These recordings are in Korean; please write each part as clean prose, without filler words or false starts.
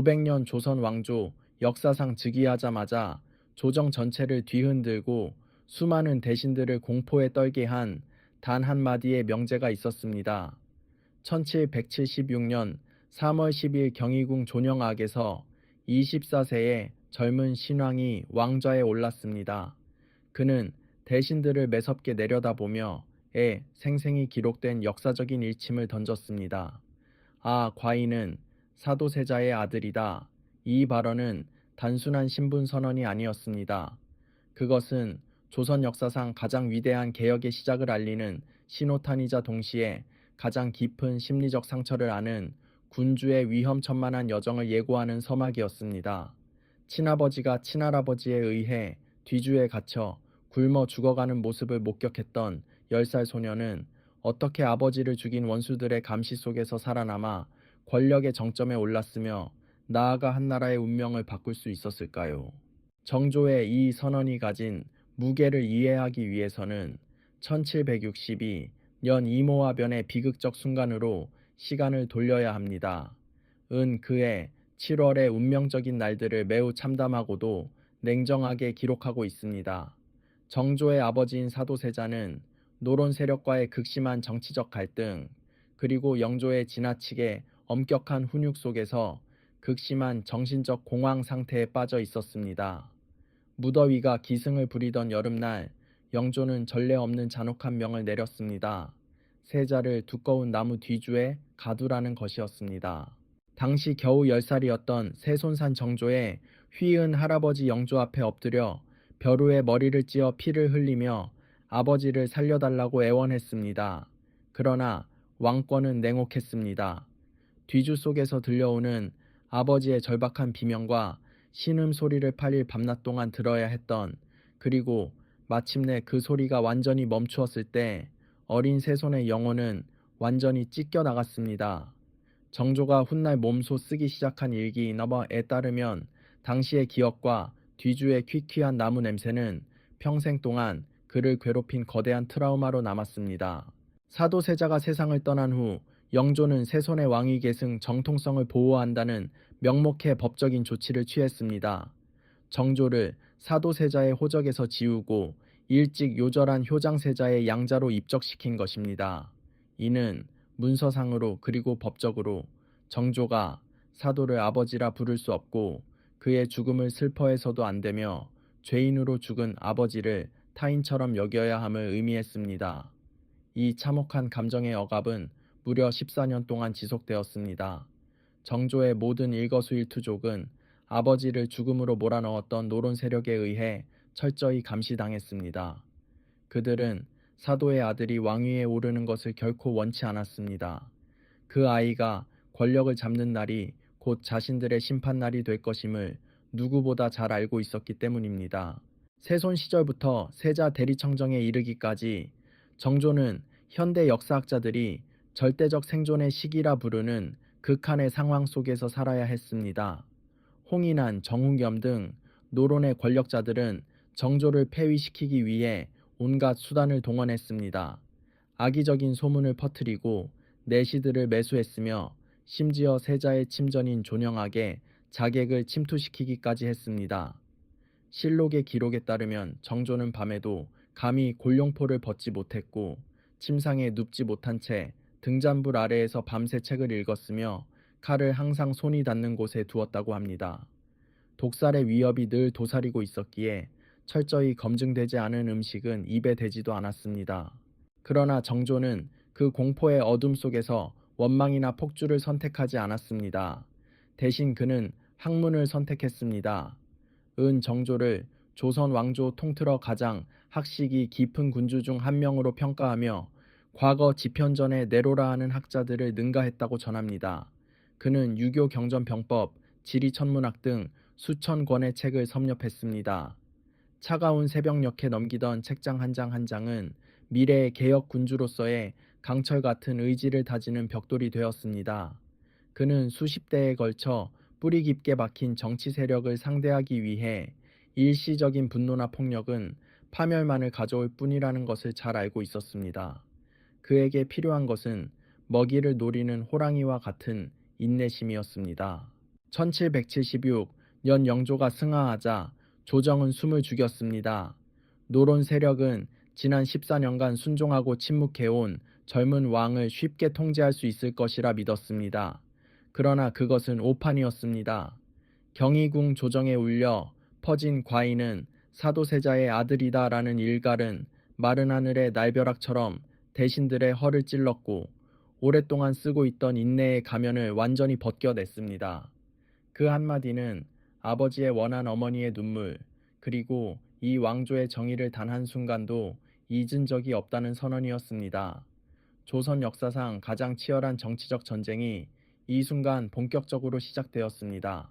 500년 조선 왕조 역사상 즉위하자마자 조정 전체를 뒤흔들고 수많은 대신들을 공포에 떨게 한 단 한마디의 명제가 있었습니다. 1776년 3월 10일 경희궁 존영악에서 24세의 젊은 신왕이 왕좌에 올랐습니다. 그는 대신들을 매섭게 내려다보며 생생히 기록된 역사적인 일침을 던졌습니다. 아, 과인은 사도세자의 아들이다. 이 발언은 단순한 신분 선언이 아니었습니다. 그것은 조선 역사상 가장 위대한 개혁의 시작을 알리는 신호탄이자 동시에 가장 깊은 심리적 상처를 아는 군주의 위험천만한 여정을 예고하는 서막이었습니다. 친아버지가 친할아버지에 의해 뒤주에 갇혀 굶어 죽어가는 모습을 목격했던 10살 소녀는 어떻게 아버지를 죽인 원수들의 감시 속에서 살아남아 권력의 정점에 올랐으며 나아가 한나라의 운명을 바꿀 수 있었을까요? 정조의 이 선언이 가진 무게를 이해하기 위해서는 1762년 이모화변의 비극적 순간으로 시간을 돌려야 합니다. 그해 7월의 운명적인 날들을 매우 참담하고도 냉정하게 기록하고 있습니다. 정조의 아버지인 사도세자는 노론 세력과의 극심한 정치적 갈등, 그리고 영조의 지나치게 엄격한 훈육 속에서 극심한 정신적 공황 상태에 빠져 있었습니다. 무더위가 기승을 부리던 여름날, 영조는 전례 없는 잔혹한 명을 내렸습니다. 세자를 두꺼운 나무 뒤주에 가두라는 것이었습니다. 당시 겨우 10살이었던 세손산 정조의 휘은 할아버지 영조 앞에 엎드려 벼루에 머리를 찧어 피를 흘리며 아버지를 살려달라고 애원했습니다. 그러나 왕권은 냉혹했습니다. 뒤주 속에서 들려오는 아버지의 절박한 비명과 신음소리를 8일 밤낮 동안 들어야 했던, 그리고 마침내 그 소리가 완전히 멈추었을 때 어린 세손의 영혼은 완전히 찢겨 나갔습니다. 정조가 훗날 몸소 쓰기 시작한 일기 너머에 따르면 당시의 기억과 뒤주의 퀴퀴한 나무 냄새는 평생 동안 그를 괴롭힌 거대한 트라우마로 남았습니다. 사도세자가 세상을 떠난 후 영조는 세손의 왕위 계승 정통성을 보호한다는 명목의 법적인 조치를 취했습니다. 정조를 사도세자의 호적에서 지우고 일찍 요절한 효장세자의 양자로 입적시킨 것입니다. 이는 문서상으로 그리고 법적으로 정조가 사도를 아버지라 부를 수 없고 그의 죽음을 슬퍼해서도 안 되며 죄인으로 죽은 아버지를 타인처럼 여겨야 함을 의미했습니다. 이 참혹한 감정의 억압은 무려 14년 동안 지속되었습니다. 정조의 모든 일거수일투족은 아버지를 죽음으로 몰아넣었던 노론 세력에 의해 철저히 감시당했습니다. 그들은 사도의 아들이 왕위에 오르는 것을 결코 원치 않았습니다. 그 아이가 권력을 잡는 날이 곧 자신들의 심판날이 될 것임을 누구보다 잘 알고 있었기 때문입니다. 세손 시절부터 세자 대리청정에 이르기까지 정조는 현대 역사학자들이 절대적 생존의 시기라 부르는 극한의 상황 속에서 살아야 했습니다. 홍인안, 정훈겸 등 노론의 권력자들은 정조를 폐위시키기 위해 온갖 수단을 동원했습니다. 악의적인 소문을 퍼뜨리고 내시들을 매수했으며 심지어 세자의 침전인 존영악에 자객을 침투시키기까지 했습니다. 실록의 기록에 따르면 정조는 밤에도 감히 골룡포를 벗지 못했고 침상에 눕지 못한 채 등잔불 아래에서 밤새 책을 읽었으며 칼을 항상 손이 닿는 곳에 두었다고 합니다. 독살의 위협이 늘 도사리고 있었기에 철저히 검증되지 않은 음식은 입에 대지도 않았습니다. 그러나 정조는 그 공포의 어둠 속에서 원망이나 폭주를 선택하지 않았습니다. 대신 그는 학문을 선택했습니다. 정조를 조선 왕조 통틀어 가장 학식이 깊은 군주 중 한 명으로 평가하며 과거 집현전에 내로라 하는 학자들을 능가했다고 전합니다. 그는 유교 경전병법, 지리천문학 등 수천 권의 책을 섭렵했습니다. 차가운 새벽녘에 넘기던 책장 한 장 한 장은 미래의 개혁 군주로서의 강철 같은 의지를 다지는 벽돌이 되었습니다. 그는 수십 대에 걸쳐 뿌리 깊게 박힌 정치 세력을 상대하기 위해 일시적인 분노나 폭력은 파멸만을 가져올 뿐이라는 것을 잘 알고 있었습니다. 그에게 필요한 것은 먹이를 노리는 호랑이와 같은 인내심이었습니다. 1776년 영조가 승하하자 조정은 숨을 죽였습니다. 노론 세력은 지난 14년간 순종하고 침묵해온 젊은 왕을 쉽게 통제할 수 있을 것이라 믿었습니다. 그러나 그것은 오판이었습니다. 경희궁 조정에 울려 퍼진 과인은 사도세자의 아들이다라는 일갈은 마른 하늘의 날벼락처럼 대신들의 허를 찔렀고 오랫동안 쓰고 있던 인내의 가면을 완전히 벗겨냈습니다. 그 한마디는 아버지의 원한 어머니의 눈물, 그리고 이 왕조의 정의를 단 한순간도 잊은 적이 없다는 선언이었습니다. 조선 역사상 가장 치열한 정치적 전쟁이 이 순간 본격적으로 시작되었습니다.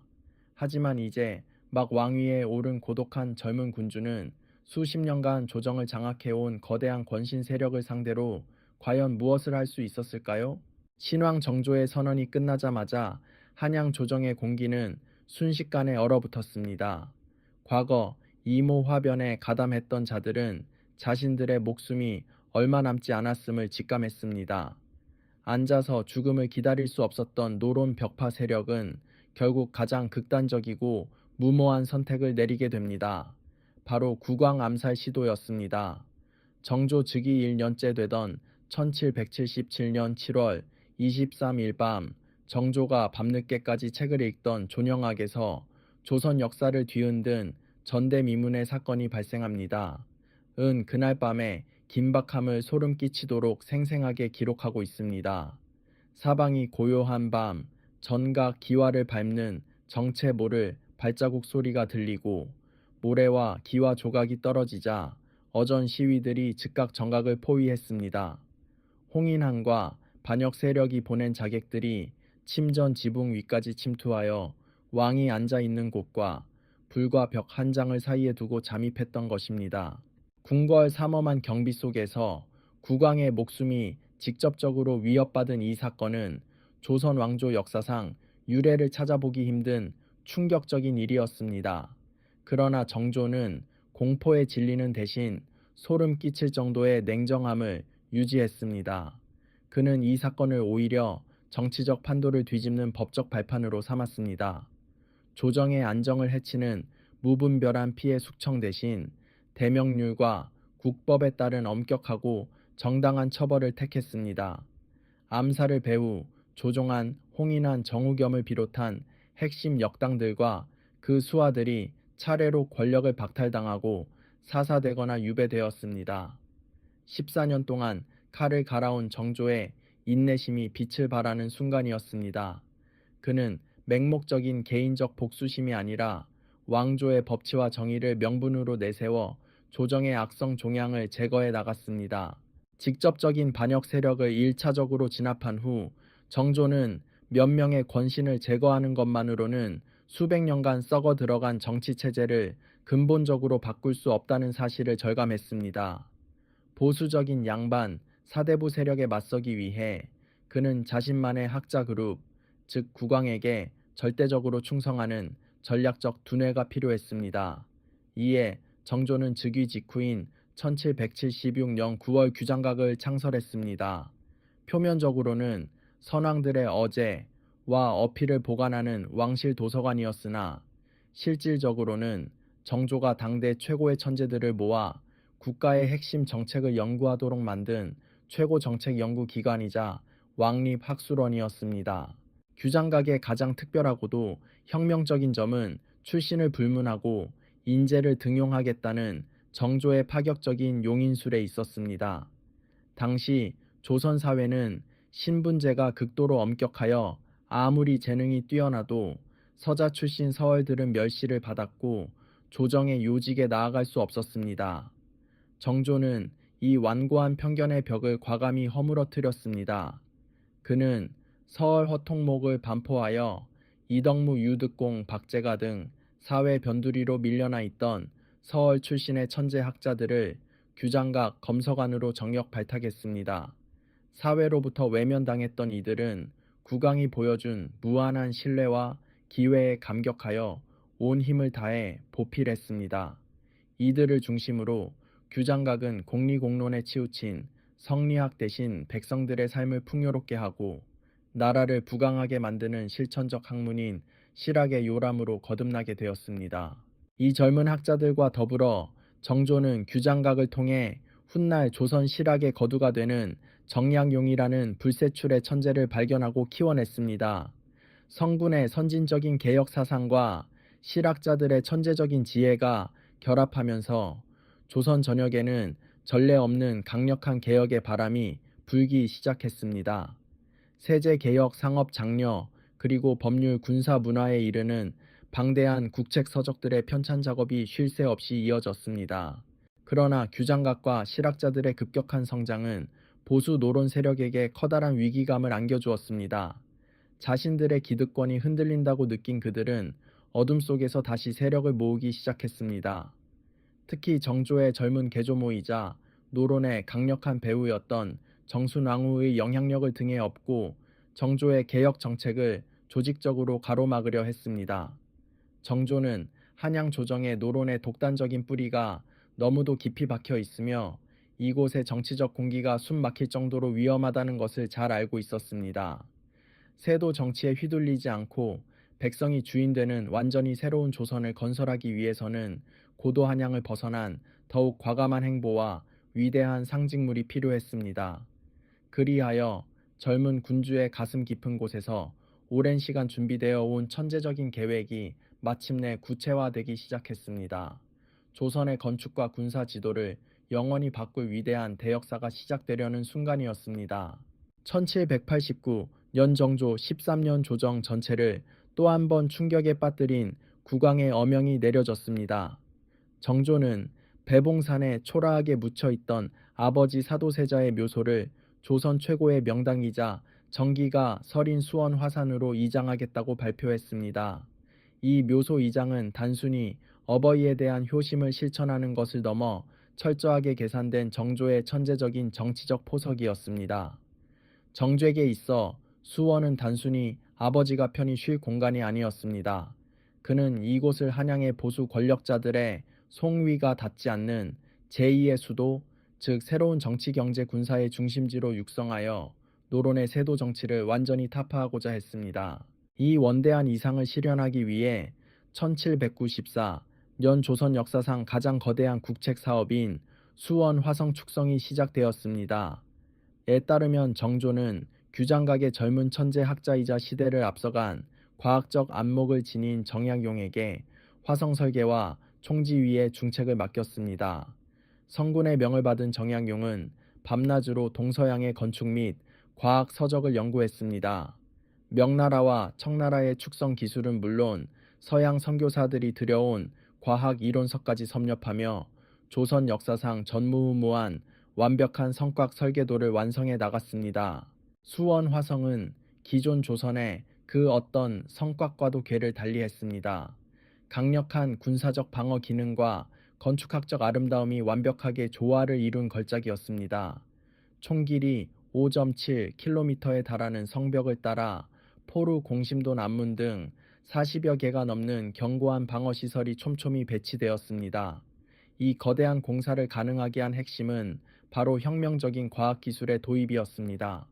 하지만 이제 막 왕위에 오른 고독한 젊은 군주는 수십 년간 조정을 장악해온 거대한 권신 세력을 상대로 과연 무엇을 할 수 있었을까요? 신왕 정조의 선언이 끝나자마자 한양 조정의 공기는 순식간에 얼어붙었습니다. 과거 이모 화변에 가담했던 자들은 자신들의 목숨이 얼마 남지 않았음을 직감했습니다. 앉아서 죽음을 기다릴 수 없었던 노론 벽파 세력은 결국 가장 극단적이고 무모한 선택을 내리게 됩니다. 바로 국왕 암살 시도였습니다. 정조 즉위 1년째 되던 1777년 7월 23일 밤 정조가 밤늦게까지 책을 읽던 존영학에서 조선 역사를 뒤흔든 전대미문의 사건이 발생합니다. 은 그날 밤에 긴박함을 소름 끼치도록 생생하게 기록하고 있습니다. 사방이 고요한 밤, 전각 기와를 밟는 정체 모를 발자국 소리가 들리고 모래와 기와 조각이 떨어지자 어전 시위들이 즉각 정각을 포위했습니다. 홍인한과 반역 세력이 보낸 자객들이 침전 지붕 위까지 침투하여 왕이 앉아 있는 곳과 불과 벽 한 장을 사이에 두고 잠입했던 것입니다. 궁궐 삼엄한 경비 속에서 국왕의 목숨이 직접적으로 위협받은 이 사건은 조선 왕조 역사상 유례를 찾아보기 힘든 충격적인 일이었습니다. 그러나 정조는 공포에 질리는 대신 소름 끼칠 정도의 냉정함을 유지했습니다. 그는 이 사건을 오히려 정치적 판도를 뒤집는 법적 발판으로 삼았습니다. 조정의 안정을 해치는 무분별한 피해 숙청 대신 대명률과 국법에 따른 엄격하고 정당한 처벌을 택했습니다. 암살을 배후 조종한 홍인한 정우겸을 비롯한 핵심 역당들과 그 수하들이 차례로 권력을 박탈당하고 사사되거나 유배되었습니다. 14년 동안 칼을 갈아온 정조의 인내심이 빛을 발하는 순간이었습니다. 그는 맹목적인 개인적 복수심이 아니라 왕조의 법치와 정의를 명분으로 내세워 조정의 악성 종양을 제거해 나갔습니다. 직접적인 반역 세력을 1차적으로 진압한 후 정조는 몇 명의 권신을 제거하는 것만으로는 수백 년간 썩어 들어간 정치 체제를 근본적으로 바꿀 수 없다는 사실을 절감했습니다. 보수적인 양반 사대부 세력에 맞서기 위해 그는 자신만의 학자 그룹, 즉 국왕에게 절대적으로 충성하는 전략적 두뇌가 필요했습니다. 이에 정조는 즉위 직후인 1776년 9월 규장각을 창설했습니다. 표면적으로는 선왕들의 어제와 어필을 보관하는 왕실 도서관이었으나 실질적으로는 정조가 당대 최고의 천재들을 모아 국가의 핵심 정책을 연구하도록 만든 최고 정책 연구 기관이자 왕립학술원이었습니다. 규장각의 가장 특별하고도 혁명적인 점은 출신을 불문하고 인재를 등용하겠다는 정조의 파격적인 용인술에 있었습니다. 당시 조선 사회는 신분제가 극도로 엄격하여 아무리 재능이 뛰어나도 서자 출신 서얼들은 멸시를 받았고 조정의 요직에 나아갈 수 없었습니다. 정조는 이 완고한 편견의 벽을 과감히 허물어뜨렸습니다. 그는 서얼 허통목을 반포하여 이덕무, 유득공, 박제가 등 사회 변두리로 밀려나 있던 서얼 출신의 천재 학자들을 규장각 검서관으로 정력 발탁했습니다. 사회로부터 외면당했던 이들은 국왕이 보여준 무한한 신뢰와 기회에 감격하여 온 힘을 다해 보필했습니다. 이들을 중심으로 규장각은 공리공론에 치우친 성리학 대신 백성들의 삶을 풍요롭게 하고 나라를 부강하게 만드는 실천적 학문인 실학의 요람으로 거듭나게 되었습니다. 이 젊은 학자들과 더불어 정조는 규장각을 통해 훗날 조선 실학의 거두가 되는 정약용이라는 불세출의 천재를 발견하고 키워냈습니다. 성군의 선진적인 개혁 사상과 실학자들의 천재적인 지혜가 결합하면서 조선 전역에는 전례 없는 강력한 개혁의 바람이 불기 시작했습니다. 세제 개혁, 상업 장려, 그리고 법률, 군사 문화에 이르는 방대한 국책 서적들의 편찬 작업이 쉴 새 없이 이어졌습니다. 그러나 규장각과 실학자들의 급격한 성장은 보수 노론 세력에게 커다란 위기감을 안겨주었습니다. 자신들의 기득권이 흔들린다고 느낀 그들은 어둠 속에서 다시 세력을 모으기 시작했습니다. 특히 정조의 젊은 계조모이자 노론의 강력한 배우였던 정순왕후의 영향력을 등에 업고 정조의 개혁 정책을 조직적으로 가로막으려 했습니다. 정조는 한양 조정의 노론의 독단적인 뿌리가 너무도 깊이 박혀 있으며 이곳의 정치적 공기가 숨 막힐 정도로 위험하다는 것을 잘 알고 있었습니다. 세도 정치에 휘둘리지 않고 백성이 주인되는 완전히 새로운 조선을 건설하기 위해서는 고도 한양을 벗어난 더욱 과감한 행보와 위대한 상징물이 필요했습니다. 그리하여 젊은 군주의 가슴 깊은 곳에서 오랜 시간 준비되어 온 천재적인 계획이 마침내 구체화되기 시작했습니다. 조선의 건축과 군사 지도를 영원히 바꿀 위대한 대역사가 시작되려는 순간이었습니다. 1789년 정조 13년 조정 전체를 또 한 번 충격에 빠뜨린 국왕의 어명이 내려졌습니다. 정조는 배봉산에 초라하게 묻혀있던 아버지 사도세자의 묘소를 조선 최고의 명당이자 정기가 서린 수원 화산으로 이장하겠다고 발표했습니다. 이 묘소 이장은 단순히 어버이에 대한 효심을 실천하는 것을 넘어 철저하게 계산된 정조의 천재적인 정치적 포석이었습니다. 정조에게 있어 수원은 단순히 아버지가 편히 쉴 공간이 아니었습니다. 그는 이곳을 한양의 보수 권력자들의 송위가 닿지 않는 제2의 수도, 즉 새로운 정치 경제 군사의 중심지로 육성하여 노론의 세도 정치를 완전히 타파하고자 했습니다. 이 원대한 이상을 실현하기 위해 1794년 조선 역사상 가장 거대한 국책 사업인 수원 화성 축성이 시작되었습니다. 에 따르면 정조는 규장각의 젊은 천재 학자이자 시대를 앞서간 과학적 안목을 지닌 정약용에게 화성 설계와 총지휘의 중책을 맡겼습니다. 성군의 명을 받은 정약용은 밤낮으로 동서양의 건축 및 과학 서적을 연구했습니다. 명나라와 청나라의 축성 기술은 물론 서양 선교사들이 들여온 과학 이론서까지 섭렵하며 조선 역사상 전무후무한 완벽한 성곽 설계도를 완성해 나갔습니다. 수원 화성은 기존 조선의 그 어떤 성곽과도 궤를 달리했습니다. 강력한 군사적 방어 기능과 건축학적 아름다움이 완벽하게 조화를 이룬 걸작이었습니다. 총 길이 5.7km에 달하는 성벽을 따라 포루 공심도 남문 등 40여 개가 넘는 견고한 방어시설이 촘촘히 배치되었습니다. 이 거대한 공사를 가능하게 한 핵심은 바로 혁명적인 과학기술의 도입이었습니다.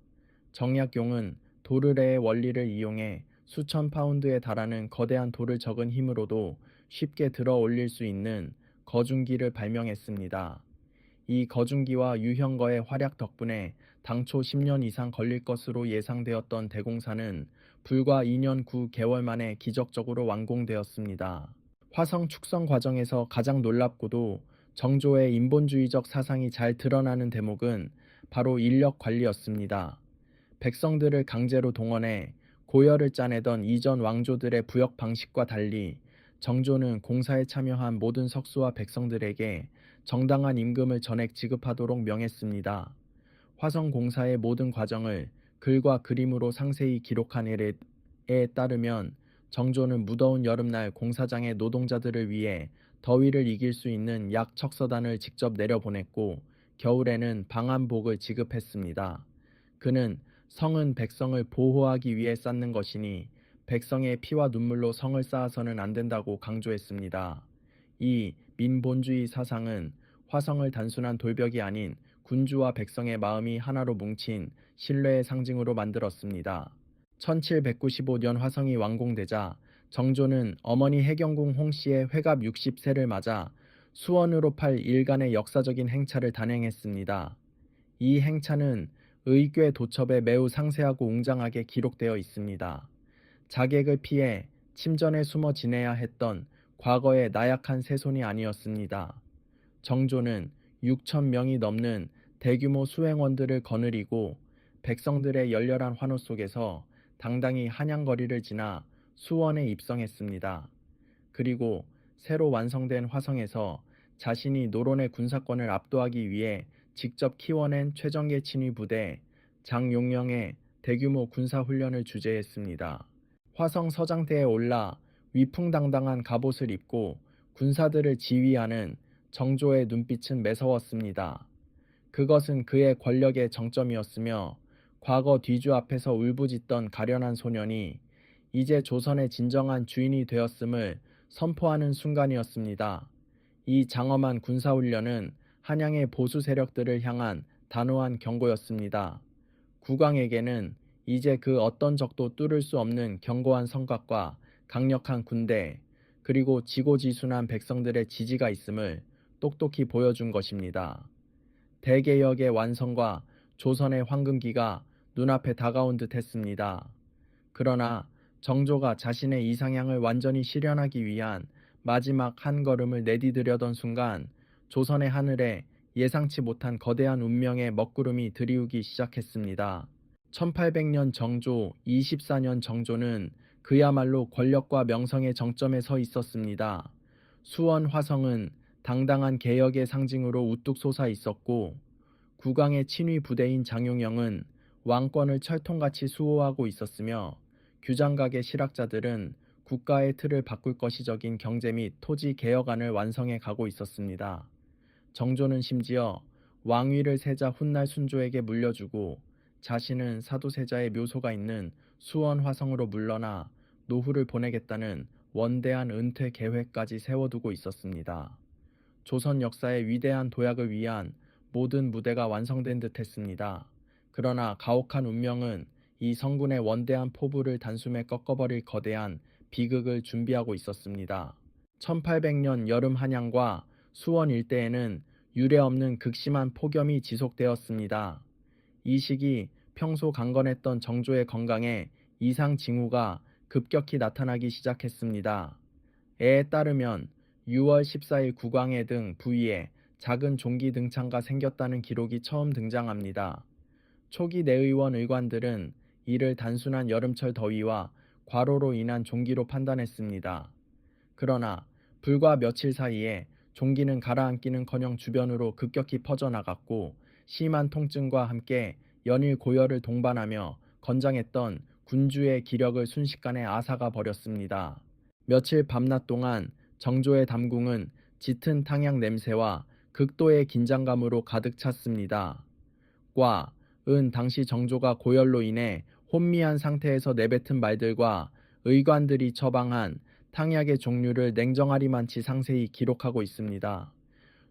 정약용은 도르래의 원리를 이용해 수천 파운드에 달하는 거대한 돌을 적은 힘으로도 쉽게 들어 올릴 수 있는 거중기를 발명했습니다. 이 거중기와 유형거의 활약 덕분에 당초 10년 이상 걸릴 것으로 예상되었던 대공사는 불과 2년 9개월 만에 기적적으로 완공되었습니다. 화성 축성 과정에서 가장 놀랍고도 정조의 인본주의적 사상이 잘 드러나는 대목은 바로 인력 관리였습니다. 백성들을 강제로 동원해 고열을 짜내던 이전 왕조들의 부역 방식과 달리 정조는 공사에 참여한 모든 석수와 백성들에게 정당한 임금을 전액 지급하도록 명했습니다. 화성 공사의 모든 과정을 글과 그림으로 상세히 기록한 에에 따르면 정조는 무더운 여름날 공사장의 노동자들을 위해 더위를 이길 수 있는 약 척서단을 직접 내려보냈고 겨울에는 방한복을 지급했습니다. 그는 성은 백성을 보호하기 위해 쌓는 것이니 백성의 피와 눈물로 성을 쌓아서는 안 된다고 강조했습니다. 이 민본주의 사상은 화성을 단순한 돌벽이 아닌 군주와 백성의 마음이 하나로 뭉친 신뢰의 상징으로 만들었습니다. 1795년 화성이 완공되자 정조는 어머니 해경궁 홍씨의 회갑 60세를 맞아 수원으로 8일간의 역사적인 행차를 단행했습니다. 이 행차는 의궤 도첩에 매우 상세하고 웅장하게 기록되어 있습니다. 자객을 피해 침전에 숨어 지내야 했던 과거의 나약한 세손이 아니었습니다. 정조는 6천 명이 넘는 대규모 수행원들을 거느리고 백성들의 열렬한 환호 속에서 당당히 한양거리를 지나 수원에 입성했습니다. 그리고 새로 완성된 화성에서 자신이 노론의 군사권을 압도하기 위해 직접 키워낸 최정예 친위 부대 장용영의 대규모 군사훈련을 주재했습니다. 화성 서장대에 올라 위풍당당한 갑옷을 입고 군사들을 지휘하는 정조의 눈빛은 매서웠습니다. 그것은 그의 권력의 정점이었으며 과거 뒤주 앞에서 울부짖던 가련한 소년이 이제 조선의 진정한 주인이 되었음을 선포하는 순간이었습니다. 이 장엄한 군사훈련은 한양의 보수 세력들을 향한 단호한 경고였습니다. 국왕에게는 이제 그 어떤 적도 뚫을 수 없는 견고한 성곽과 강력한 군대, 그리고 지고지순한 백성들의 지지가 있음을 똑똑히 보여준 것입니다. 대개혁의 완성과 조선의 황금기가 눈앞에 다가온 듯 했습니다. 그러나 정조가 자신의 이상향을 완전히 실현하기 위한 마지막 한 걸음을 내디디려던 순간 조선의 하늘에 예상치 못한 거대한 운명의 먹구름이 들이우기 시작했습니다. 1800년 정조, 24년 정조는 그야말로 권력과 명성의 정점에 서 있었습니다. 수원 화성은 당당한 개혁의 상징으로 우뚝 솟아 있었고 국왕의 친위 부대인 장용영은 왕권을 철통같이 수호하고 있었으며 규장각의 실학자들은 국가의 틀을 바꿀 것이적인 경제 및 토지 개혁안을 완성해 가고 있었습니다. 정조는 심지어 왕위를 세자 훗날 순조에게 물려주고 자신은 사도세자의 묘소가 있는 수원 화성으로 물러나 노후를 보내겠다는 원대한 은퇴 계획까지 세워두고 있었습니다. 조선 역사의 위대한 도약을 위한 모든 무대가 완성된 듯 했습니다. 그러나 가혹한 운명은 이 성군의 원대한 포부를 단숨에 꺾어버릴 거대한 비극을 준비하고 있었습니다. 1800년 여름 한양과 수원 일대에는 유례없는 극심한 폭염이 지속되었습니다. 이 시기 평소 강건했던 정조의 건강에 이상 징후가 급격히 나타나기 시작했습니다. 에에 따르면 6월 14일 국왕해 등 부위에 작은 종기 등창가 생겼다는 기록이 처음 등장합니다. 초기 내의원 의관들은 이를 단순한 여름철 더위와 과로로 인한 종기로 판단했습니다. 그러나 불과 며칠 사이에 종기는 가라앉기는커녕 주변으로 급격히 퍼져나갔고 심한 통증과 함께 연일 고열을 동반하며 건장했던 군주의 기력을 순식간에 앗아가 버렸습니다. 며칠 밤낮 동안 정조의 담궁은 짙은 탕약 냄새와 극도의 긴장감으로 가득 찼습니다. 은 당시 정조가 고열로 인해 혼미한 상태에서 내뱉은 말들과 의관들이 처방한 탕약의 종류를 냉정하리만치 상세히 기록하고 있습니다.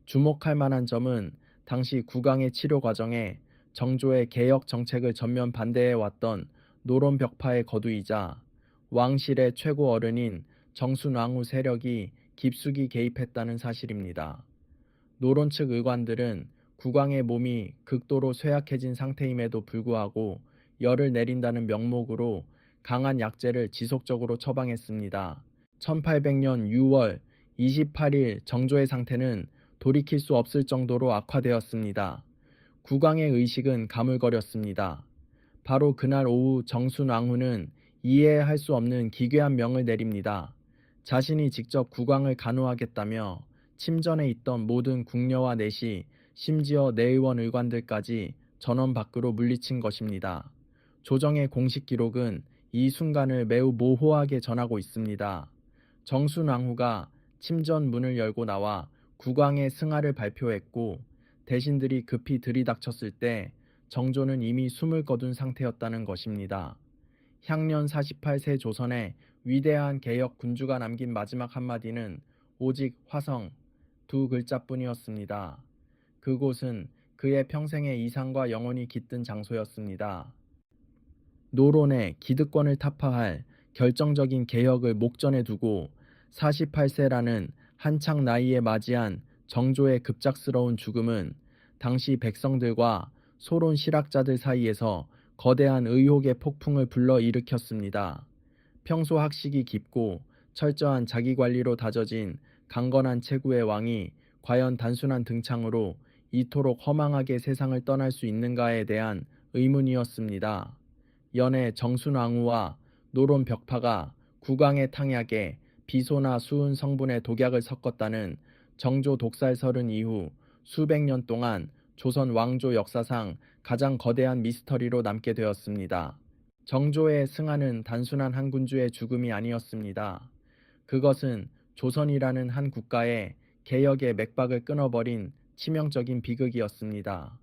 주목할 만한 점은 당시 국왕의 치료 과정에 정조의 개혁 정책을 전면 반대해왔던 노론 벽파의 거두이자 왕실의 최고 어른인 정순왕후 세력이 깊숙이 개입했다는 사실입니다. 노론 측 의관들은 국왕의 몸이 극도로 쇠약해진 상태임에도 불구하고 열을 내린다는 명목으로 강한 약재를 지속적으로 처방했습니다. 1800년 6월 28일 정조의 상태는 돌이킬 수 없을 정도로 악화되었습니다. 국왕의 의식은 가물거렸습니다. 바로 그날 오후 정순왕후는 이해할 수 없는 기괴한 명을 내립니다. 자신이 직접 국왕을 간호하겠다며 침전에 있던 모든 궁녀와 내시, 심지어 내의원 의관들까지 전원 밖으로 물리친 것입니다. 조정의 공식 기록은 이 순간을 매우 모호하게 전하고 있습니다. 정순왕후가 침전 문을 열고 나와 국왕의 승하를 발표했고 대신들이 급히 들이닥쳤을 때 정조는 이미 숨을 거둔 상태였다는 것입니다. 향년 48세 조선의 위대한 개혁 군주가 남긴 마지막 한마디는 오직 화성 두 글자뿐이었습니다. 그곳은 그의 평생의 이상과 영혼이 깃든 장소였습니다. 노론의 기득권을 타파할 결정적인 개혁을 목전에 두고 48세라는 한창 나이에 맞이한 정조의 급작스러운 죽음은 당시 백성들과 소론 실학자들 사이에서 거대한 의혹의 폭풍을 불러일으켰습니다. 평소 학식이 깊고 철저한 자기관리로 다져진 강건한 체구의 왕이 과연 단순한 등창으로 이토록 허망하게 세상을 떠날 수 있는가에 대한 의문이었습니다. 연해 정순왕후와 노론 벽파가 국왕의 탕약에 비소나 수은 성분의 독약을 섞었다는 정조 독살설은 이후 수백 년 동안 조선 왕조 역사상 가장 거대한 미스터리로 남게 되었습니다. 정조의 승하는 단순한 한 군주의 죽음이 아니었습니다. 그것은 조선이라는 한 국가의 개혁의 맥박을 끊어버린 치명적인 비극이었습니다.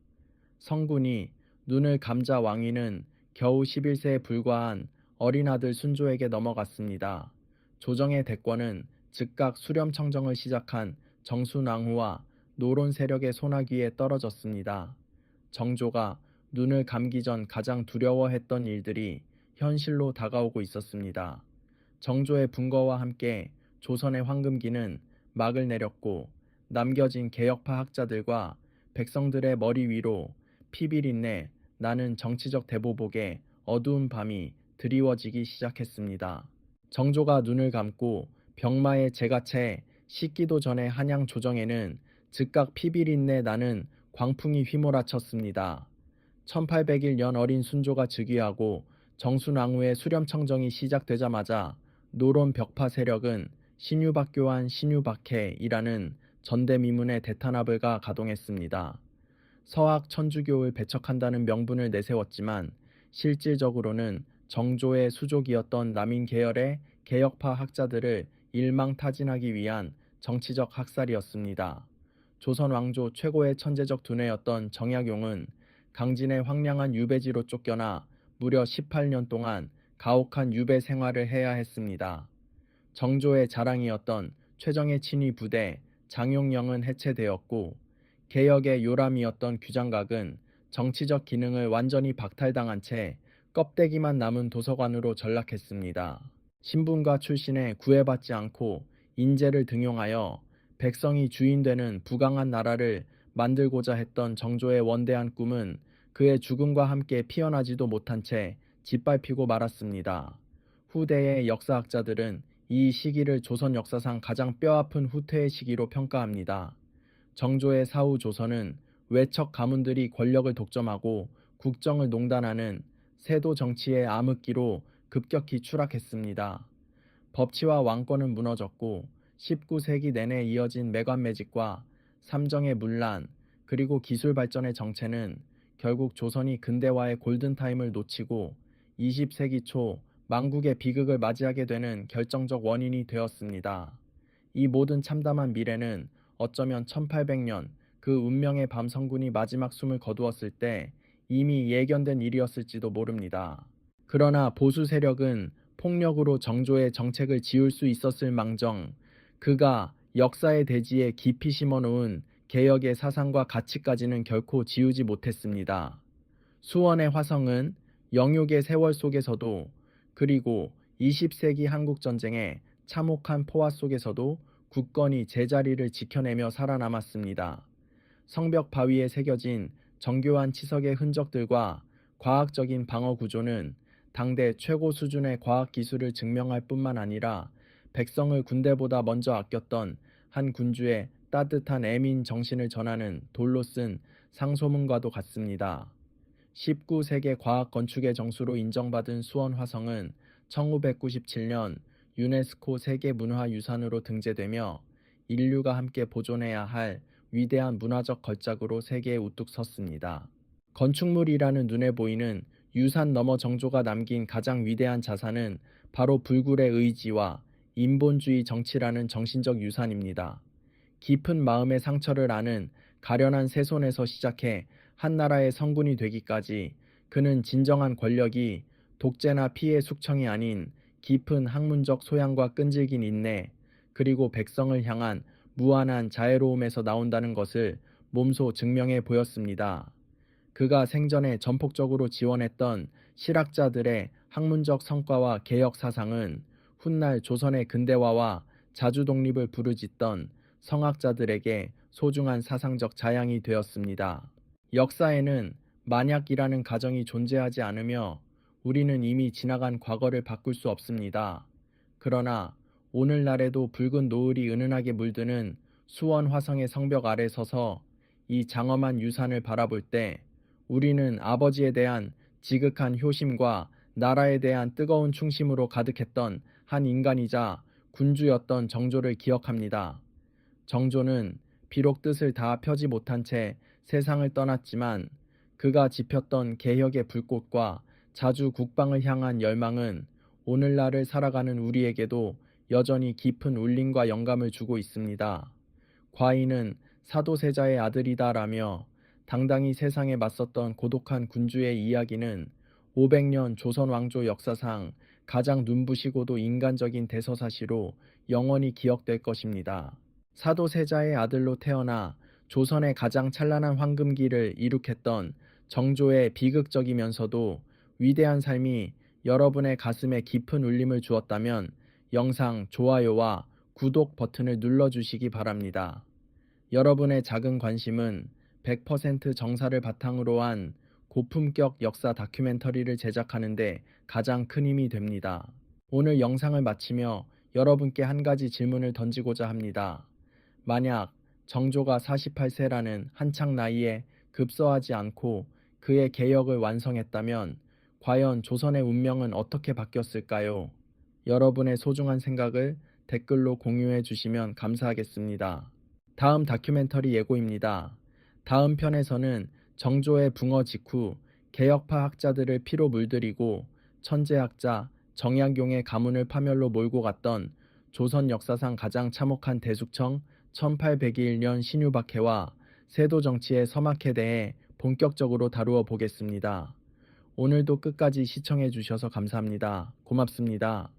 성군이 눈을 감자 왕위는 겨우 11세에 불과한 어린 아들 순조에게 넘어갔습니다. 조정의 대권은 즉각 수렴청정을 시작한 정순왕후와 노론 세력의 손아귀에 떨어졌습니다. 정조가 눈을 감기 전 가장 두려워했던 일들이 현실로 다가오고 있었습니다. 정조의 분거와 함께 조선의 황금기는 막을 내렸고 남겨진 개혁파 학자들과 백성들의 머리 위로 피비린내 나는 정치적 대보복에 어두운 밤이 드리워지기 시작했습니다. 정조가 눈을 감고 병마의 제가채 씻기도 전에 한양 조정에는 즉각 피비린내 나는 광풍이 휘몰아쳤습니다. 1800일 연 어린 순조가 즉위하고 정순왕후의 수렴청정이 시작되자마자 노론 벽파 세력은 신유박교환 신유박해이라는 전대미문의 대탄압을가 가동했습니다. 서학 천주교를 배척한다는 명분을 내세웠지만 실질적으로는 정조의 수족이었던 남인 계열의 개혁파 학자들을 일망타진하기 위한 정치적 학살이었습니다. 조선 왕조 최고의 천재적 두뇌였던 정약용은 강진의 황량한 유배지로 쫓겨나 무려 18년 동안 가혹한 유배 생활을 해야 했습니다. 정조의 자랑이었던 최정예 친위 부대 장용영은 해체되었고 개혁의 요람이었던 규장각은 정치적 기능을 완전히 박탈당한 채 껍데기만 남은 도서관으로 전락했습니다. 신분가 출신에 구애받지 않고 인재를 등용하여 백성이 주인되는 부강한 나라를 만들고자 했던 정조의 원대한 꿈은 그의 죽음과 함께 피어나지도 못한 채 짓밟히고 말았습니다. 후대의 역사학자들은 이 시기를 조선 역사상 가장 뼈아픈 후퇴의 시기로 평가합니다. 정조의 사후 조선은 외척 가문들이 권력을 독점하고 국정을 농단하는 세도 정치의 암흑기로 급격히 추락했습니다. 법치와 왕권은 무너졌고 19세기 내내 이어진 매관매직과 삼정의 문란 그리고 기술 발전의 정체는 결국 조선이 근대화의 골든타임을 놓치고 20세기 초 망국의 비극을 맞이하게 되는 결정적 원인이 되었습니다. 이 모든 참담한 미래는 어쩌면 1800년 그 운명의 밤 성군이 마지막 숨을 거두었을 때 이미 예견된 일이었을지도 모릅니다. 그러나 보수 세력은 폭력으로 정조의 정책을 지울 수 있었을 망정 그가 역사의 대지에 깊이 심어놓은 개혁의 사상과 가치까지는 결코 지우지 못했습니다. 수원의 화성은 영육의 세월 속에서도 그리고 20세기 한국전쟁의 참혹한 포화 속에서도 굳건히 제자리를 지켜내며 살아남았습니다. 성벽 바위에 새겨진 정교한 치석의 흔적들과 과학적인 방어 구조는 당대 최고 수준의 과학기술을 증명할 뿐만 아니라 백성을 군대보다 먼저 아꼈던 한 군주의 따뜻한 애민 정신을 전하는 돌로 쓴 상소문과도 같습니다. 19세계 과학 건축의 정수로 인정받은 수원 화성은 1997년 유네스코 세계문화유산으로 등재되며 인류가 함께 보존해야 할 위대한 문화적 걸작으로 세계에 우뚝 섰습니다. 건축물이라는 눈에 보이는 유산 너머 정조가 남긴 가장 위대한 자산은 바로 불굴의 의지와 인본주의 정치라는 정신적 유산입니다. 깊은 마음의 상처를 아는 가련한 새손에서 시작해 한 나라의 성군이 되기까지 그는 진정한 권력이 독재나 피해 숙청이 아닌 깊은 학문적 소양과 끈질긴 인내 그리고 백성을 향한 무한한 자애로움에서 나온다는 것을 몸소 증명해 보였습니다. 그가 생전에 전폭적으로 지원했던 실학자들의 학문적 성과와 개혁 사상은 훗날 조선의 근대화와 자주 독립을 부르짖던 성학자들에게 소중한 사상적 자양이 되었습니다. 역사에는 만약이라는 가정이 존재하지 않으며 우리는 이미 지나간 과거를 바꿀 수 없습니다. 그러나 오늘날에도 붉은 노을이 은은하게 물드는 수원 화성의 성벽 아래 서서 이 장엄한 유산을 바라볼 때 우리는 아버지에 대한 지극한 효심과 나라에 대한 뜨거운 충심으로 가득했던 한 인간이자 군주였던 정조를 기억합니다. 정조는 비록 뜻을 다 펴지 못한 채 세상을 떠났지만 그가 지폈던 개혁의 불꽃과 자주 국방을 향한 열망은 오늘날을 살아가는 우리에게도 여전히 깊은 울림과 영감을 주고 있습니다. 과인은 사도세자의 아들이다라며 당당히 세상에 맞섰던 고독한 군주의 이야기는 500년 조선 왕조 역사상 가장 눈부시고도 인간적인 대서사시로 영원히 기억될 것입니다. 사도세자의 아들로 태어나 조선의 가장 찬란한 황금기를 이룩했던 정조의 비극적이면서도 위대한 삶이 여러분의 가슴에 깊은 울림을 주었다면 영상 좋아요와 구독 버튼을 눌러주시기 바랍니다. 여러분의 작은 관심은 100% 정사를 바탕으로 한 고품격 역사 다큐멘터리를 제작하는 데 가장 큰 힘이 됩니다. 오늘 영상을 마치며 여러분께 한 가지 질문을 던지고자 합니다. 만약 정조가 48세라는 한창 나이에 급서하지 않고 그의 개혁을 완성했다면 과연 조선의 운명은 어떻게 바뀌었을까요? 여러분의 소중한 생각을 댓글로 공유해 주시면 감사하겠습니다. 다음 다큐멘터리 예고입니다. 다음 편에서는 정조의 붕어 직후 개혁파 학자들을 피로 물들이고 천재학자 정약용의 가문을 파멸로 몰고 갔던 조선 역사상 가장 참혹한 대숙청 1802년 신유박해와 세도 정치의 서막에 대해 본격적으로 다루어 보겠습니다. 오늘도 끝까지 시청해 주셔서 감사합니다. 고맙습니다.